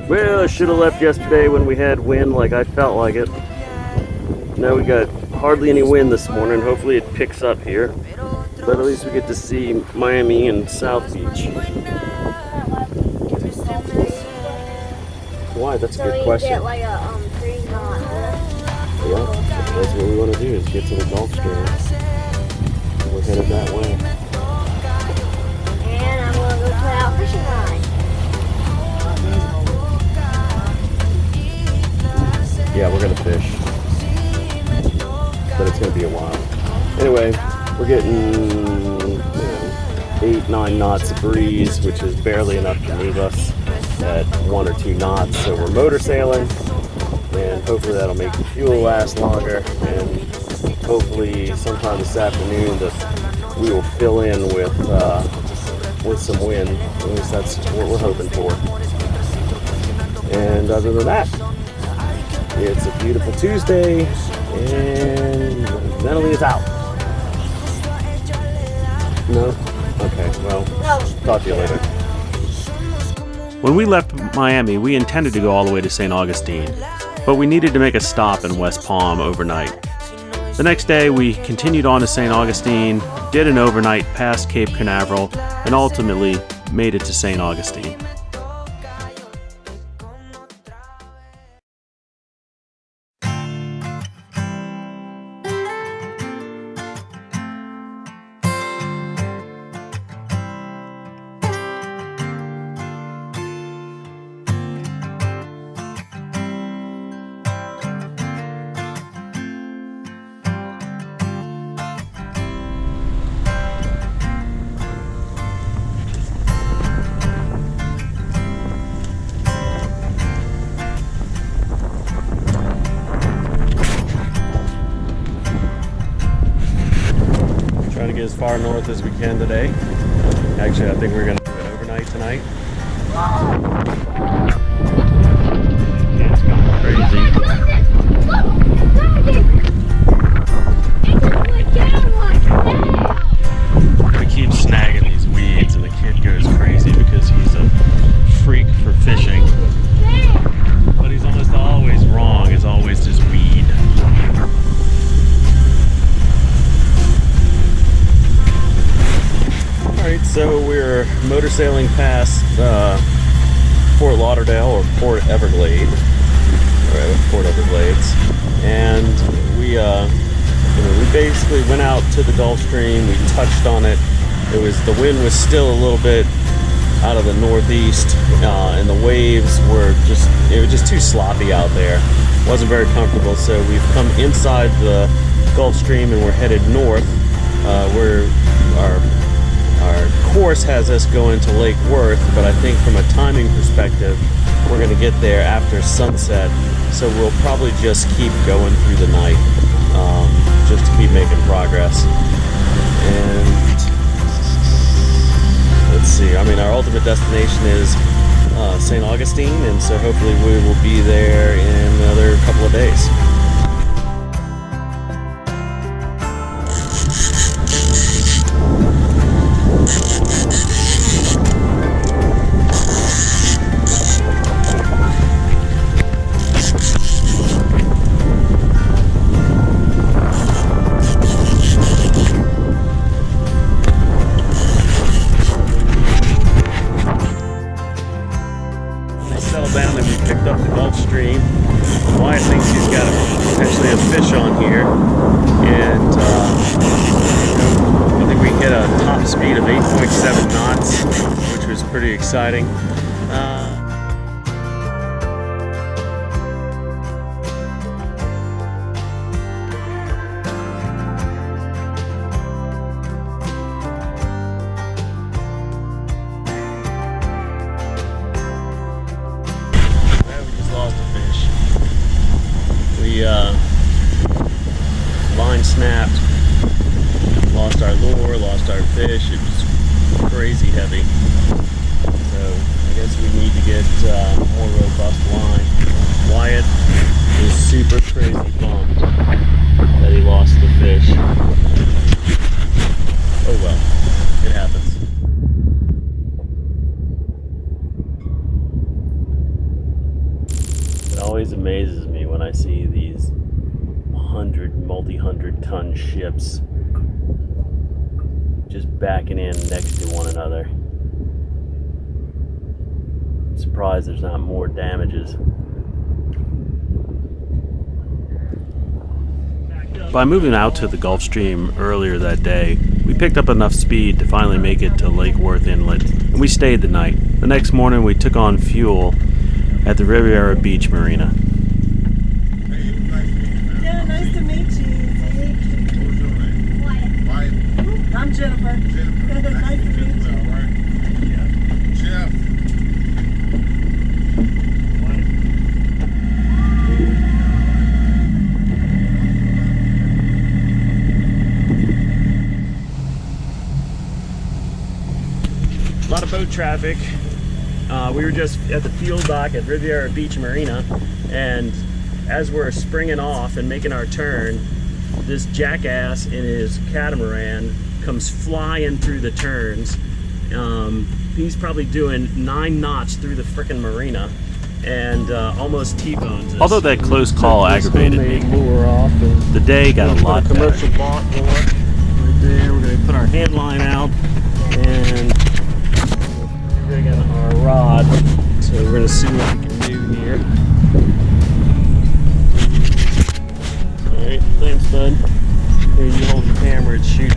Well, I should have left yesterday when we had wind like I felt like it. Now we got hardly any wind this morning. Hopefully it picks up here. But at least we get to see Miami and South Beach. Why? That's a good question. So you get like a 3 knot. Yeah, that's what we want to do is get to the Gulf Stream. We're headed that way. And I'm going to go put out fishing line. Yeah, we're going to fish. But it's going to be a while. Anyway, we're getting 8-9 knots of breeze, which is barely enough to move us at 1 or 2 knots. So we're motor sailing, and hopefully that'll make the fuel last longer. And hopefully sometime this afternoon we will fill in with some wind. At least that's what we're hoping for. And other than that, it's a beautiful Tuesday, and Ventolines is out. No? Okay, well, talk to you later. When we left Miami, we intended to go all the way to St. Augustine, but we needed to make a stop in West Palm overnight. The next day, we continued on to St. Augustine, did an overnight past Cape Caneveral, and ultimately made it to St. Augustine. Trying to get as far north as we can today. Actually, I think we're going to do it overnight tonight. It's gone crazy. We keep snagging these weeds, and the kid goes crazy because he's a freak for fishing. But he's almost always wrong. It's always just weed. Alright, so we're motor sailing past Fort Lauderdale, or Port Everglades. Alright, Port Everglades. And we basically went out to the Gulf Stream. We touched on it. The wind was still a little bit out of the northeast, and the waves it was just too sloppy out there. Wasn't very comfortable, so we've come inside the Gulf Stream and we're headed north. Our course has us going to Lake Worth, but I think from a timing perspective, we're going to get there after sunset, so we'll probably just keep going through the night, just to keep making progress. And let's see, I mean, our ultimate destination is St. Augustine, and so hopefully we will be there in another couple of days. Down and we picked up the Gulf Stream. Wyatt thinks he's got potentially a fish on here, and I think we hit a top speed of 8.7 knots, which was pretty exciting. Line snapped, lost our lure, lost our fish. It was crazy heavy, so I guess we need to get more robust line. Wyatt is super crazy bummed that he lost the fish. Oh well, it happens. multi-hundred ton ships just backing in next to one another. I'm surprised there's not more damages. By moving out to the Gulf Stream earlier that day, we picked up enough speed to finally make it to Lake Worth Inlet, and we stayed the night. The next morning we took on fuel at the Riviera Beach Marina. Yeah, nice to meet you. Wyatt. I'm Jennifer. Nice to meet you. Jeff. A lot of boat traffic. We were just at the fuel dock at Riviera Beach Marina, and as we're springing off and making our turn, this jackass in his catamaran comes flying through the turns. He's probably doing 9 knots through the frickin' marina and almost T-bones us. Although that close call aggravated me, the day got a lot better. Commercial boat right there. We're going to put our head line out and rig in our rod. So we're going to see what we can do here. Alright, thanks bud. Here, you hold the camera and shoot.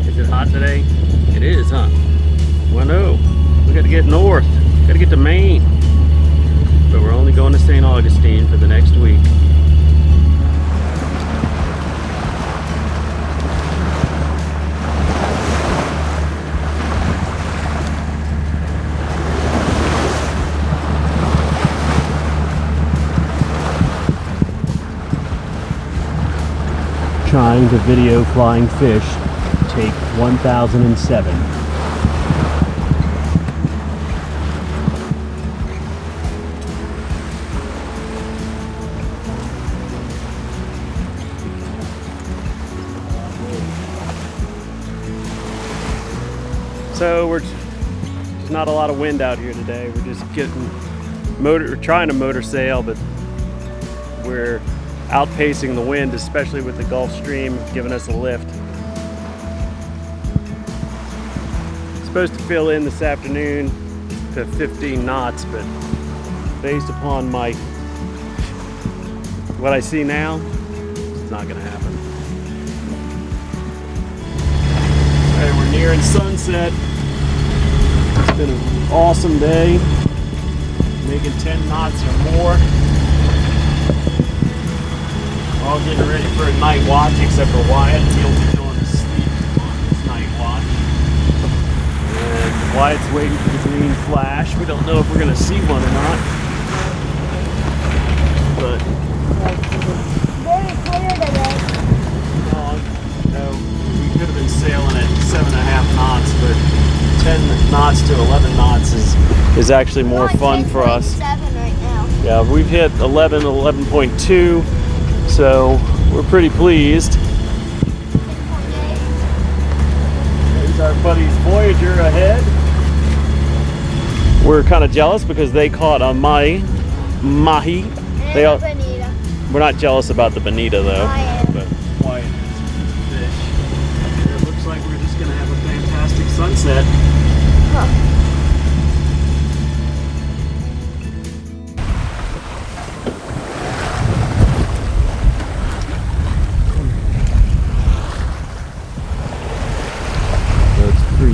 Is it hot today? It is, huh? Well, no. We got to get north. Got to get to Maine. But we're only going to St. Augustine for the next week. Trying to video flying fish. Take 1007. So there's not a lot of wind out here today. We're just trying to motor sail, but we're outpacing the wind, especially with the Gulf Stream giving us a lift. Supposed to fill in this afternoon to 15 knots, but based upon what I see now, it's not gonna happen. All right, we're nearing sunset. It's been an awesome day, making 10 knots or more. We're all getting ready for a night watch, except for Wyatt. He'll be doing a sleep on his night watch. And Wyatt's waiting for the green flash. We don't know if we're going to see one or not. But Very clear today. no, we could have been sailing at 7.5 knots, but 10 knots to 11 knots is actually more fun for us. 7 right now. Yeah, we've hit 11.2. So we're pretty pleased. There's our buddy's Voyager ahead. We're kind of jealous because they caught a mahi. And bonita. We're not jealous about the bonita though. Wyatt. But Wyatt is a fish. It looks like we're just going to have a fantastic sunset. Huh.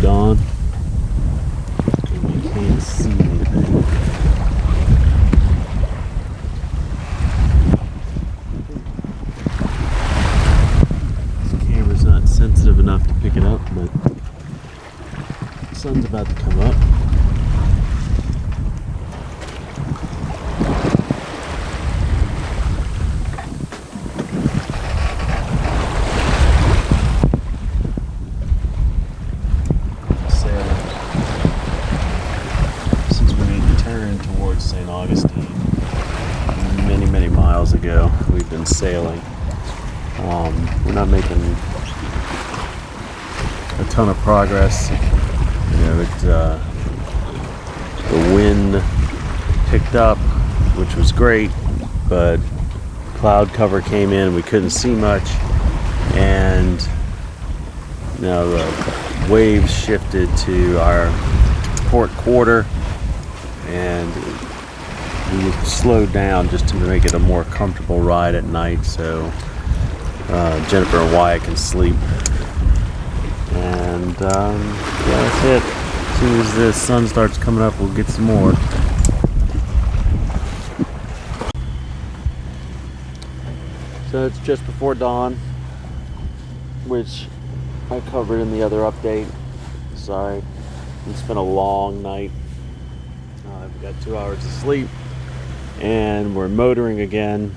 Dawn. You can't see anything. about to come up. Since we turned towards St. Augustine many miles ago, we've been sailing. We're not making a ton of progress. You know, the wind picked up, which was great, but cloud cover came in. We couldn't see much, and you know, the waves shifted to our port quarter, and we slowed down just to make it a more comfortable ride at night, so Jennifer and Wyatt can sleep. And yeah, that's it. As soon as the sun starts coming up, we'll get some more. So it's just before dawn, which I covered in the other update. Sorry, it's been a long night. I've got 2 hours of sleep, and we're motoring again.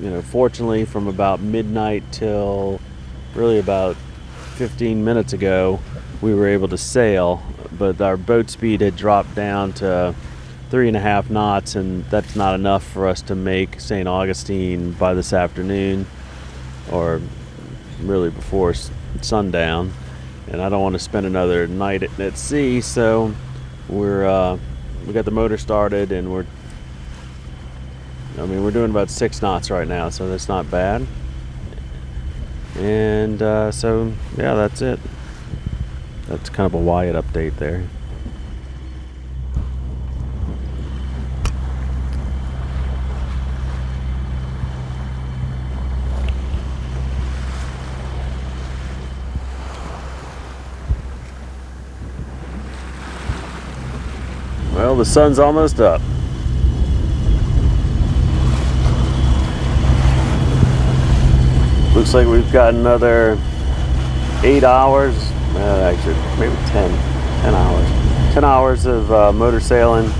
You know, fortunately, from about midnight till really about 15 minutes ago, we were able to sail, but our boat speed had dropped down to 3.5 knots, and that's not enough for us to make St. Augustine by this afternoon, or really before sundown. And I don't want to spend another night at sea, so we got the motor started, and we're doing about 6 knots right now, so that's not bad. And so yeah, that's it. That's kind of a Wyatt update there. Well, the sun's almost up. Looks like we've got another 8 hours, actually maybe 10 hours. 10 hours of motor sailing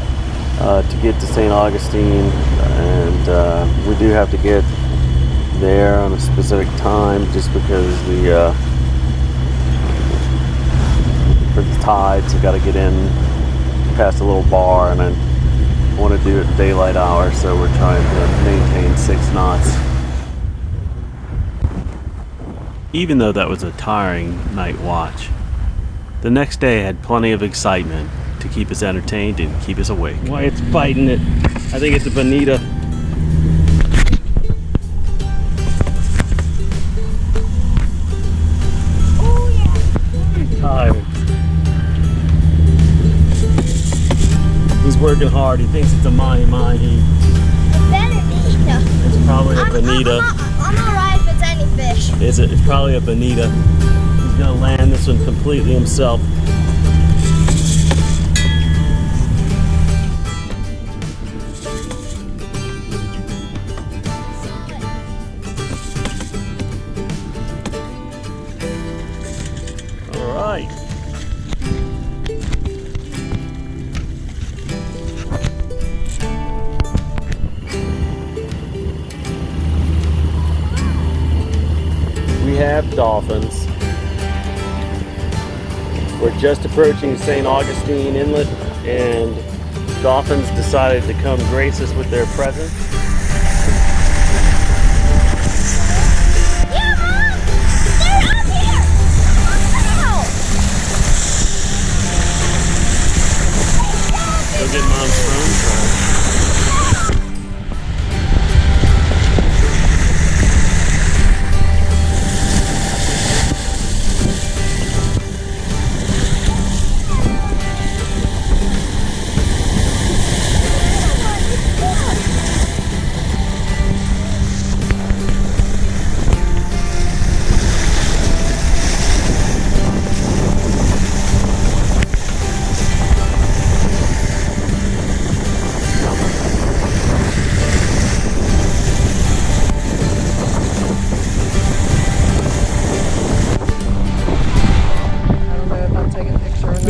to get to St. Augustine, and we do have to get there on a specific time just because for the tides, you got to get in past a little bar, and I want to do it in daylight hours, so we're trying to maintain 6 knots. Even though that was a tiring night watch, the next day had plenty of excitement to keep us entertained and keep us awake. Wyatt's biting it. I think it's a bonita. Oh yeah. He's tired. He's working hard. He thinks it's a mahi-mahi. It better be. No. It's probably a bonita. I'm alright if it's any fish. It's probably a bonita. He's gonna land this one completely himself. All right. We have dolphins. We're just approaching St. Augustine Inlet, and dolphins decided to come grace us with their presence. Yeah, Mom! They're up here! Wow! Go get Mom's phone.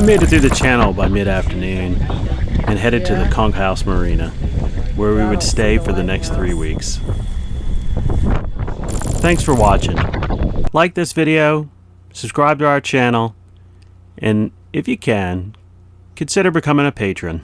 made it through the channel by mid-afternoon and headed to the Konkhouse Marina, where we would stay for the next 3 weeks. Thanks for watching. Like this video, subscribe to our channel, and if you can, consider becoming a patron.